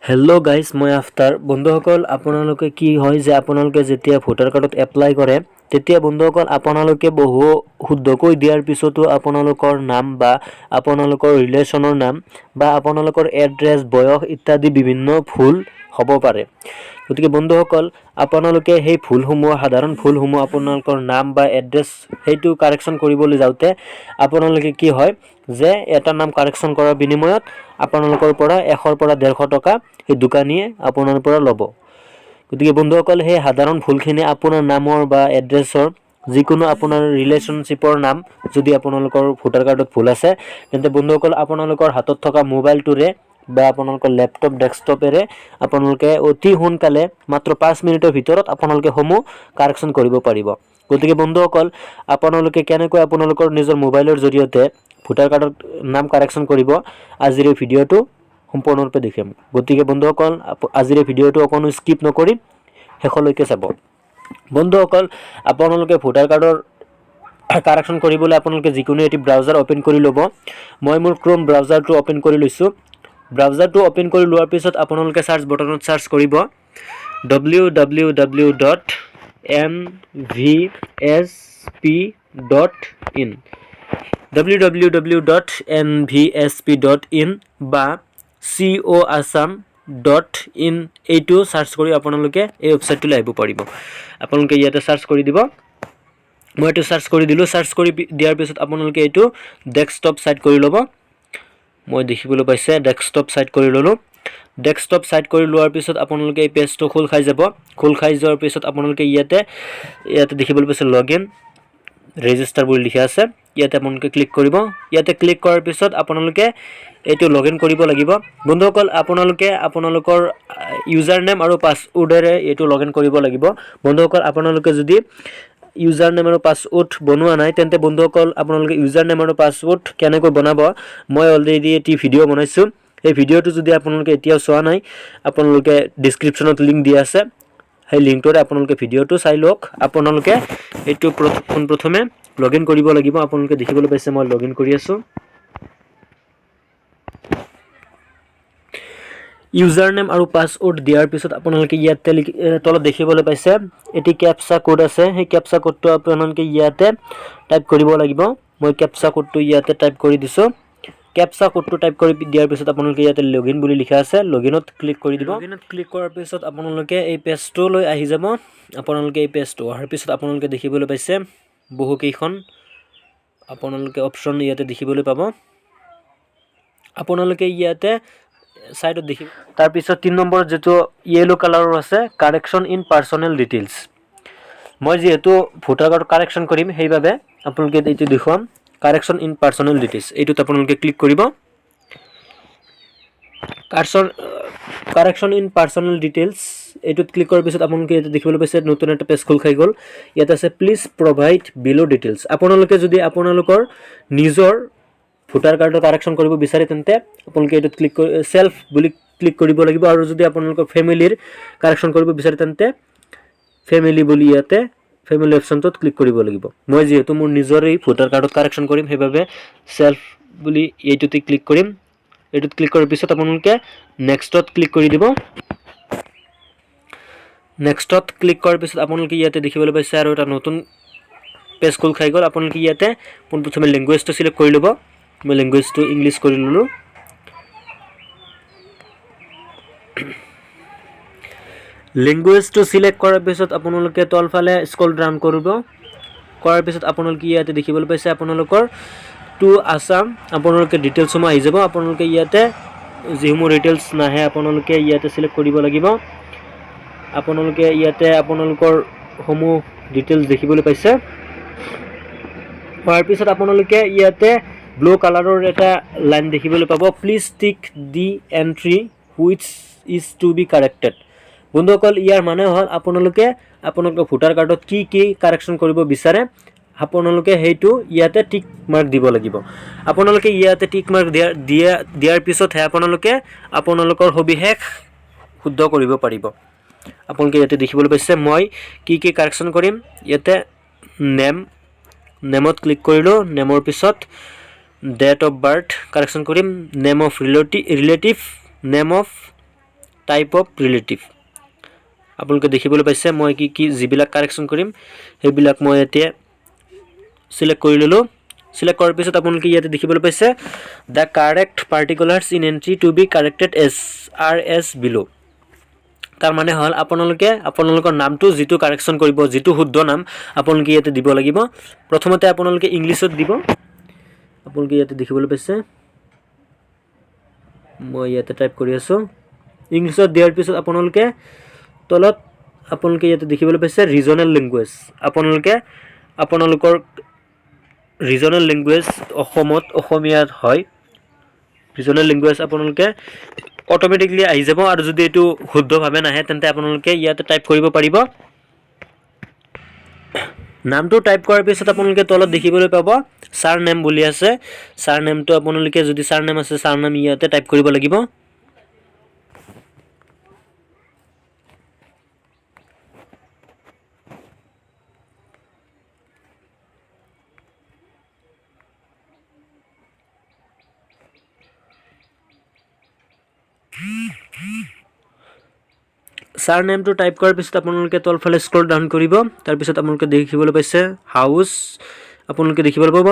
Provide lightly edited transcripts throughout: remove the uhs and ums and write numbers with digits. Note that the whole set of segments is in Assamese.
হেল্ল' গাইজ, মই আফতাৰ। বন্ধুসকল, আপোনালোকে কি হয় যে আপোনালোকে যেতিয়া ভোটাৰ কাৰ্ডত এপ্লাই কৰে তেতিয়া বন্ধুসকল আপোনালোকে বহু শুদ্ধকৈ দিয়াৰ পিছতো আপোনালোকৰ নাম বা আপোনালোকৰ ৰিলেশ্যনৰ নাম বা আপোনালোকৰ এড্ৰেছ, বয়স ইত্যাদি বিভিন্ন ভুল হ'ব পাৰে। গতিকে বন্ধুসকল, আপোনালোকে সেই ভুলসমূহ, সাধাৰণ ভুলসমূহ, আপোনালোকৰ নাম বা এড্ৰেছ সেইটো কাৰেকশ্যন কৰিবলৈ যাওঁতে আপোনালোকে কি হয় যে এটা নাম কাৰেকশ্যন কৰাৰ বিনিময়ত আপোনালোকৰ পৰা 100 পৰা 150 টকা সেই দোকানীয়ে আপোনাৰ পৰা ল'ব। গতিকে বন্ধুসকল, সেই সাধাৰণ ভুলখিনি আপোনাৰ নামৰ বা এড্ৰেছৰ যিকোনো আপোনাৰ ৰিলেশ্যনশ্বিপৰ নাম যদি আপোনালোকৰ ভোটাৰ কাৰ্ডত ভুল আছে তেন্তে বন্ধুসকল আপোনালোকৰ হাতত থকা মোবাইলটোৰে বা আপোনালোকৰ লেপটপ, ডেস্কটপেৰে আপোনালোকে অতি সোনকালে মাত্ৰ 5 মিনিটৰ ভিতৰত আপোনালোকে সমূহ কাৰেকশ্যন কৰিব পাৰিব। গতিকে বন্ধুসকল, আপোনালোকে কেনেকৈ আপোনালোকৰ নিজৰ মোবাইলৰ জৰিয়তে ভোটাৰ কাৰ্ডৰ নাম কাৰেকশ্যন কৰিব আজিৰ এই ভিডিঅ'টো সম্পূৰ্ণৰূপে দেখিম। গতিকে বন্ধুসকল, আজিৰ এই ভিডিঅ'টো অকণো স্কিপ নকৰি শেষলৈকে চাব। বন্ধুসকল, আপোনালোকে ভোটাৰ কাৰ্ডৰ কাৰেকশ্যন কৰিবলৈ আপোনালোকে যিকোনো এটি ব্ৰাউজাৰ অ'পেন কৰি ল'ব। মই মোৰ ক্ৰোম ব্ৰাউজাৰটো অ'পেন কৰি লৈছোঁ। ব্ৰাউজাৰটো অ'পেন কৰি লোৱাৰ পিছত আপোনালোকে চাৰ্চ বটনত চাৰ্চ কৰিব www.nvsp.in www.nvsp.in বা coassam.in এইটো চাৰ্চ কৰি আপোনালোকে এই ৱেবছাইটটোলৈ আহিব পাৰিব। আপোনালোকে ইয়াতে চাৰ্চ কৰি দিব। মই এইটো চাৰ্চ কৰি দিলোঁ। চাৰ্চ কৰি দিয়াৰ পিছত আপোনালোকে এইটো ডেস্কটপ ছাইড কৰি ল'ব। মই দেখিবলৈ পাইছে ডেস্কটপ ছাইড কৰি ল'লোঁ। ডেস্কটপ ছাইড কৰি লোৱাৰ পিছত আপোনালোকে এই পেজটো খোল খাই যাব। খোল খাই যোৱাৰ পিছত আপোনালোকে ইয়াতে দেখিবলৈ পাইছে লগইন ৰেজিষ্টাৰ বুলি লিখা আছে। ইয়াতে আপোনালোকে ক্লিক কৰিব। ইয়াতে ক্লিক কৰাৰ পিছত আপোনালোকে এইটো লগইন কৰিব লাগিব। বন্ধুসকল, আপোনালোকে আপোনালোকৰ ইউজাৰ নেম আৰু পাছৱৰ্ডেৰে এইটো লগইন কৰিব লাগিব। বন্ধুসকল, আপোনালোকে যদি ইউজাৰ নেম আৰু পাছৱৰ্ড বনোৱা নাই তেন্তে বন্ধুসকল আপোনালোকে ইউজাৰ নেম আৰু পাছৱৰ্ড কেনেকৈ বনাব মই অলৰেডি এটি ভিডিঅ' বনাইছোঁ। সেই ভিডিঅ'টো যদি আপোনালোকে এতিয়াও চোৱা নাই আপোনালোকে ডিছক্ৰিপশ্যনত লিংক দিয়া আছে। সেই লিংকটোৰে আপোনালোকে ভিডিঅ'টো চাই লওক। আপোনালোকে এইটো প্ৰথমে লগইন কৰিব লাগিব। আপোনালোকে দেখিবলৈ পাইছে মই লগইন কৰি আছোঁ। ইউজাৰ নেম আৰু পাছৱৰ্ড দিয়াৰ পিছত আপোনালোকে ইয়াতে তলত দেখিবলৈ পাইছে এটি কেপচা কোড আছে। সেই কেপচা কোডটো আপোনালোকে ইয়াতে টাইপ কৰিব লাগিব। মই কেপচা কোডটো ইয়াতে টাইপ কৰি দিছোঁ। কেপচা কোডটো টাইপ কৰি দিয়াৰ পিছত আপোনালোকে ইয়াতে লগইন বুলি লিখা আছে, লগইনত ক্লিক কৰি দিব। লগইনত ক্লিক কৰাৰ পিছত আপোনালোকে এই পেজটোলৈ আহি যাব। আপোনালোকে এই পেজটো অহাৰ পিছত আপোনালোকে দেখিবলৈ পাইছে বহুকেইখন আপোনালোকে অপশ্যন ইয়াতে দেখিবলৈ পাব। আপোনালোকে ইয়াতে সাইডত দেখিব। তাৰপিছত 3 নম্বৰত যেটো ইয়েলো কালাৰৰ আছে কাৰেকশ্যন ইন পাৰ্চনেল ডিটেইলছ। মই যেহেতু ভোটাৰ কাৰ্ড কাৰেকশ্যন কৰিম সেইবাবে আপোনালোকে এইটো দেখুৱাম কাৰেকশ্যন ইন পাৰ্চনেল ডিটেইলছ। এইটোত আপোনালোকে ক্লিক কৰিব। কাৰেকশ্যন ইন পাৰ্চনেল ডিটেইলছ এইটোত ক্লিক কৰাৰ পিছত আপোনালোকে ইয়াতে দেখিবলৈ পাইছে নতুন এটা পেজ খোল খাই গ'ল। ইয়াত আছে প্লিজ প্ৰভাইড বিলো ডিটেইলছ। আপোনালোকে যদি আপোনালোকৰ নিজৰ ভোটাৰ কাৰ্ডৰ কাৰেকশ্যন কৰিব বিচাৰে তেন্তে আপোনালোকে এইটোত ক্লিক কৰি সেলফ বুলি ক্লিক কৰিব লাগিব। আৰু যদি আপোনালোকৰ ফেমিলিৰ কাৰেকশ্যন কৰিব বিচাৰে তেন্তে ফেমিলি বুলি ইয়াতে ফেমিলি অপশ্যনটোত ক্লিক কৰিব লাগিব। মই যেহেতু মোৰ নিজৰে ভোটাৰ কাৰ্ডত কাৰেকশ্যন কৰিম সেইবাবে সেলফ বুলি এইটোতে ক্লিক কৰিম। এইটোত ক্লিক কৰাৰ পিছত আপোনালোকে নেক্সটত ক্লিক কৰি দিব। নেক্সটত ক্লিক কৰাৰ পিছত আপোনালোকে ইয়াতে দেখিবলৈ পাইছে আৰু এটা নতুন পেজ খোল খাই গ'ল। আপোনালোকে ইয়াতে পোনপ্ৰথমে লেংগুৱেজটো চিলেক্ট কৰি ল'ব। মই লেংগুৱেজটো ইংলিছ কৰি ল'লোঁ। লেংগুৱেজটো চিলেক্ট কৰাৰ পিছত আপোনালোকে তলফালে স্ক্ৰল ডাউন কৰিব। কৰাৰ পিছত আপোনালোকে ইয়াতে দেখিবলৈ পাইছে আপোনালোকৰ টু আছাম আপোনালোকে ডিটেইলছসমূহ আহি যাব। আপোনালোকে ইয়াতে যিসমূহ ডিটেইলছ নাহে আপোনালোকে ইয়াতে চিলেক্ট কৰিব লাগিব। আপোনালোকে ইয়াতে আপোনালোকৰ সমূহ ডিটেইলছ দেখিবলৈ পাইছে। হোৱাৰ পিছত আপোনালোকে ইয়াতে ব্লু কালাৰৰ এটা লাইন দেখিবলৈ পাব please tick the entry which is to be corrected. বন্ধুসকল, ইয়াৰ মানে হ'ল আপোনালোকে আপোনালোকৰ ভোটাৰ কাৰ্ডত কি কি কাৰেকশ্যন কৰিব বিচাৰে আপোনালোকে সেইটো ইয়াতে টিক মাৰ্ক দিব লাগিব। আপোনালোকে ইয়াতে টিক মাৰ্ক দিয়াৰ পিছতহে আপোনালোকে আপোনালোকৰ সবিশেষ শুদ্ধ কৰিব পাৰিব। আপোনালোকে ইয়াতে দেখিবলৈ পাইছে মই কি কি কাৰেকশ্যন কৰিম। ইয়াতে নেমত ক্লিক কৰিলোঁ। নেমৰ পিছত ডেট অফ বাৰ্থ কাৰেকশ্যন কৰিম। Name of relative, name of type of relative আপোনালোকে দেখিবলৈ পাইছে মই কি যিবিলাক কাৰেকশ্যন কৰিম সেইবিলাক মই এতিয়া সিলেক্ট কৰি ললো সিলেক্ট কৰাৰ পিছত আপোনালোকে ইয়াতে দেখিবলৈ পাইছে the correct particulars in entry to be corrected as below তাৰ মানে হল আপোনালোকৰ নামটো যেটো কাৰেকশ্যন কৰিব যেটো শুদ্ধ নাম আপোনালোকে ইয়াতে দিব লাগিব প্ৰথমতে আপোনালোকে ইংলিছত দিব আপোনালোকে ইয়াতে দেখিবলৈ পাইছে মই ইয়াতে টাইপ কৰি আছো ইংলিছত দিয়াৰ পিছত আপোনালোকে তলত আপোনালোকে ইয়াতে দেখিবলৈ পাইছে ৰিজনাল ল্যাঙ্গুৱেজ আপোনালোকৰ ৰিজনাল ল্যাঙ্গুৱেজ অসমীয়াত হয় ৰিজনাল ল্যাঙ্গুৱেজ আপোনালোকে অটোমেটিকলি আহি যাব আৰু যদি এটো শুদ্ধভাৱে নাহে তেন্তে আপোনালোকে ইয়াতে টাইপ কৰিব পাৰিব নামটো টাইপ কৰাৰ পিছত আপোনালোকে তলত দেখিবলৈ পাব সাৰ নেম বুলি আছে সাৰ নেমটো আপোনালোকে যদি সাৰ নেম আছে সাৰ নেম ইয়াতে টাইপ কৰিব লাগিব সাৰ নেমটো টাইপ কৰাৰ পিছত আপোনালোকে তলফালে স্ক্ৰল ডাউন কৰিব তাৰ পিছত আপোনালোকে দেখিবলৈ পাইছে হাউস আপোনালোকে দেখিবলৈ পাব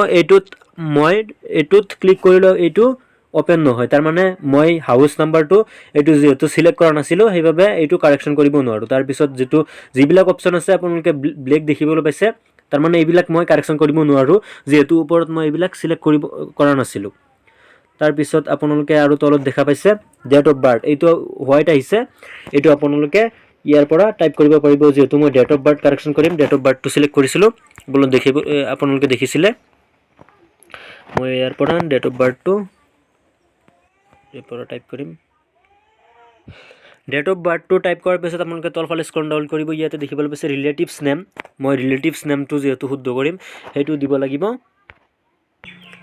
এইটোত ক্লিক কৰিলে এইটো ওপেন নহয় তাৰ মানে মই হাউস নাম্বাৰটো এইটো যেটো সিলেক্ট কৰা নাছিলো সেইভাবে এইটো কাৰেকশ্যন কৰিব নোৱাৰো তাৰ পিছত যেটো যিবিলাক অপচন আছে আপোনালোকে ব্লেক দেখিবলৈ পাইছে তাৰ মানে এইবিলাক মই কাৰেকশ্যন কৰিব নোৱাৰো যেটো ওপৰত মই এইবিলাক সিলেক্ট কৰা নাছিলো তাৰ পিছত আপোনালোকে আৰু তলত দেখা পাইছে ডেট অফ বাৰ্থ এইটো হোৱাইট আহিছে এইটো আপোনালোকে ইয়াৰ পৰা টাইপ কৰিব পাৰিব যেটো মই ডেট অফ বাৰ্থ কাৰেকশ্যন কৰিম ডেট অফ বাৰ্থটো সিলেক্ট কৰিছিলো বলন দেখিব আপোনালোকে দেখিছিলে মই ইয়াৰ পৰা ডেট অফ বাৰ্থটো ইয়াৰ পৰা টাইপ কৰিম ডেট অফ বাৰ্থটো টাইপ কৰাৰ পিছত আপোনালোকে তলফালে স্ক্ৰল ডাউন কৰিব ইয়াতে দেখিবলৈ পাইছে ৰিলেটিভছ নেম মই ৰিলেটিভছ নেমটো যেটো শুদ্ধ কৰিম হেতু দিব লাগিব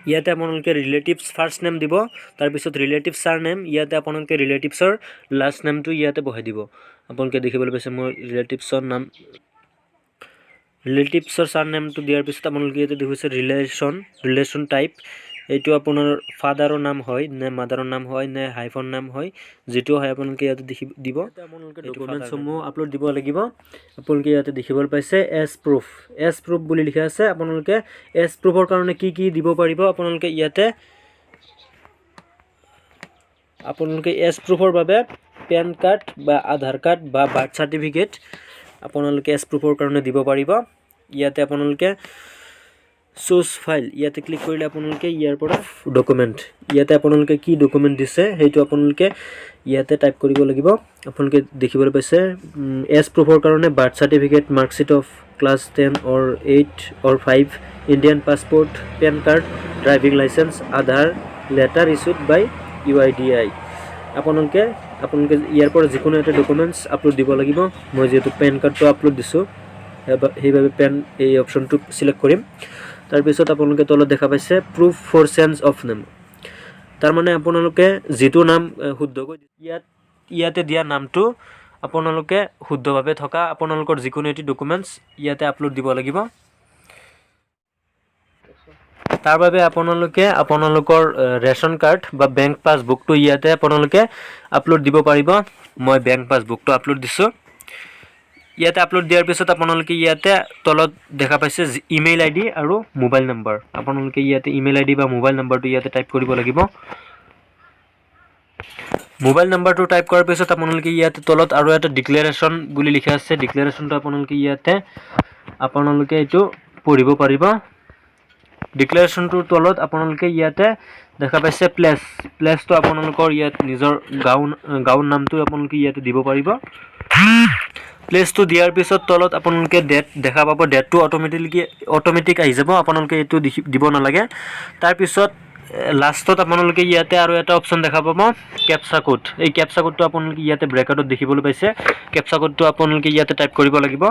ইয়াতে আপোনালোকে ৰিলেটিভছ ফাৰ্স্ট নেম দিব তাৰ পিছত ৰিলেটিভ সাৰ নেম ইয়াতে আপোনালোকে ৰিলেটিভছৰ লাষ্ট নেমটো ইয়াতে বহাই দিব আপোনালোকে দেখিবলৈ পাইছে মই ৰিলেটিভছৰ সাৰ নেমটো দিয়াৰ পিছত আপোনালোকে ইয়াতে দেখিছে ৰিলেশন টাইপ এইটো আপোনাৰ ফাদাৰৰ নাম হয় নে মাদাৰৰ নাম হয় নে হাইফন নাম হয় যেটো হয় আপোনালোকে ইয়াতে দিব আপোনালোকে ডকুমেন্টসমূহ আপলোড দিব লাগিব আপোনালোকে ইয়াতে দেখিবলৈ পাইছে এছ প্ৰুফ বুলি লিখা আছে আপোনালোকে এছ প্ৰুফৰ কাৰণে কি দিব পাৰিব আপোনালোকে ইয়াতে আপোনালোকে এছ প্ৰুফৰ বাবে পেন কাৰ্ড বা আধাৰ কাৰ্ড বা বাৰ্থ সাৰ্টিফিকেট আপোনালোকে এছ প্ৰুফৰ কাৰণে দিব পাৰিব ইয়াতে আপোনালোকে চুজ ফাইল ইয়াতে ক্লিক কৰিলে আপোনালোকে ইয়াৰ পৰা ডকুমেন্ট ইয়াতে আপোনালোকে কি ডকুমেন্ট দিছে হেতু আপোনালোকে ইয়াতে টাইপ কৰিব লাগিব আপোনালোকে দেখিবলৈ পাইছে এছ প্ৰুফৰ কাৰণে birth certificate marksheet of class 10 or 8 or 5 Indian passport PAN card driving licence Aadhaar letter issued by UIDAI আপোনালোকে ইয়াৰ পৰা যিকোনো এটা ডকুমেন্টছ আপলোড দিব লাগিব মই যেটো পেন কাৰ্ডটো আপলোড দিছো সেইভাবে পেন এই অপচনটো সিলেক্ট কৰিম তাৰ পিছত আপোনালোকে তলত দেখা পাইছে proof for change of name তাৰ মানে আপোনালোকে যেটো নাম শুদ্ধকৈ ইয়াতে দিয়া নামটো আপোনালোকে শুদ্ধভাৱে থকা আপোনালোকৰ যিকোনো এটি ডকুমেন্টছ ইয়াতে আপলোড দিব লাগিব তাৰ বাবে আপোনালোকে আপোনালোকৰ ৰেশন কাৰ্ড বা বেংক পাছবুকটো ইয়াতে আপোনালোকে আপলোড দিব পাৰিব মই বেংক পাছবুকটো আপলোড দিছো ইয়াতে আপলোড দিয়াৰ পিছত আপোনালোকে ইয়াতে তলত দেখা পাইছে ইমেইল আইডি আৰু মোবাইল নম্বৰ আপোনালোকে ইয়াতে ইমেইল আইডি বা মোবাইল নম্বৰটো ইয়াতে টাইপ কৰিব লাগিব মোবাইল নম্বৰটো টাইপ কৰাৰ পিছত আপোনালোকে ইয়াতে তলত আৰু এটা ডিক্লেৰেচন বুলি লিখা আছে ডিক্লেৰেচনটো আপোনালোকে ইয়াতে আপোনালোকে এটো পঢ়িব পাৰিব ডিক্লেৰেচনটোৰ তলত আপোনালোকে ইয়াতে দেখা পাইছে প্লেসটো আপোনালোকৰ ইয়াত নিজৰ গাঁৱৰ নামটো আপোনালোকে ইয়াতে দিব পাৰিব প্লেসটো দিয়াৰ পিছত তলত আপোনালোকে ডেট দেখা পাব ডেটটো অটোমেটিক আহি যাব আপোনালোকে এটো দিব নালাগে তাৰ পিছত লাষ্টত আপোনালোকে ইয়াতে আৰু এটা অপচন দেখা পাব ক্যাপচা কোড এই ক্যাপচা কোডটো আপোনালোকে ইয়াতে ব্ৰেকেটত দেখিবলৈ পাইছে ক্যাপচা কোডটো আপোনালোকে ইয়াতে টাইপ কৰিব লাগিব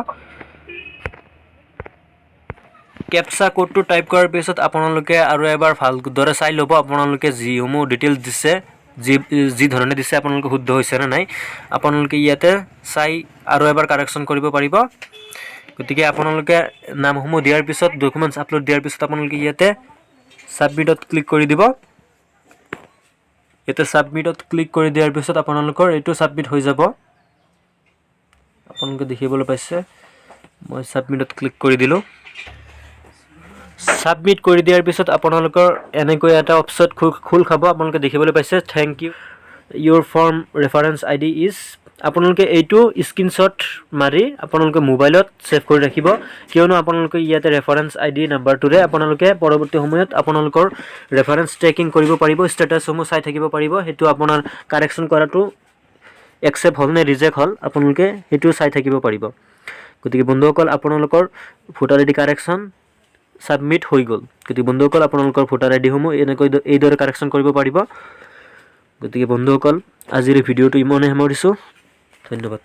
ক্যাপচা কোডটো টাইপ কৰাৰ পিছত আপোনালোকে আৰু এবাৰ ভালদৰে চাই ল'ব আপোনালোকে যিসমূহ ডিটেইলছ দিছে যি ধৰণে দিছে আপোনালোকে শুদ্ধ হৈছে না নাই আপোনালোকে ইয়াতে চাই আৰু এবাৰ কাৰেকশ্যন কৰিব পাৰিব গতিকে আপোনালোকে নামসমূহ দিয়াৰ পিছত ডকুমেন্টছ আপলোড দিয়াৰ পিছত আপোনালোকে ইয়াতে সাবমিটত ক্লিক কৰি দিব এতিয়া ছাবমিটত ক্লিক কৰি দিয়াৰ পিছত আপোনালোকৰ এইটো ছাবমিট হৈ যাব। আপোনালোকে দেখিবলৈ পাইছে মই ছাবমিটত ক্লিক কৰি দিলোঁ। ছাবমিট কৰি দিয়াৰ পিছত আপোনালোকৰ এনেকৈ এটা অপশ্যন খোল খাব। আপোনালোকে দেখিবলৈ পাইছে thank you your form reference ID is. আপোনালোকে এইটো স্ক্ৰীনশ্বট মাৰি আপোনালোকে মোবাইলত ছেভ কৰি ৰাখিব, কিয়নো আপোনালোকে ইয়াতে ৰেফাৰেঞ্চ ID নাম্বাৰটোৰে আপোনালোকে পৰৱৰ্তী সময়ত আপোনালোকৰ ৰেফাৰেঞ্চ ট্ৰেকিং কৰিব পাৰিব, ষ্টেটাছসমূহ চাই থাকিব পাৰিব। সেইটো আপোনাৰ কাৰেকশ্যন কৰাটো একচেপ্ট হ'ল নে ৰিজেক্ট হ'ল আপোনালোকে সেইটো চাই থাকিব পাৰিব। গতিকে বন্ধুসকল আপোনালোকৰ ভোটাৰ ID কাৰেকশ্যন ছাবমিট হৈ গ'ল। গতিকে বন্ধুসকল আপোনালোকৰ ভোটাৰ IDসমূহ এনেকৈ এইদৰে কাৰেকশ্যন কৰিব পাৰিব। গতিকে বন্ধুসকল আজিৰ ভিডিঅ'টো ইমানেই সামৰিছোঁ। ধন্যবাদ।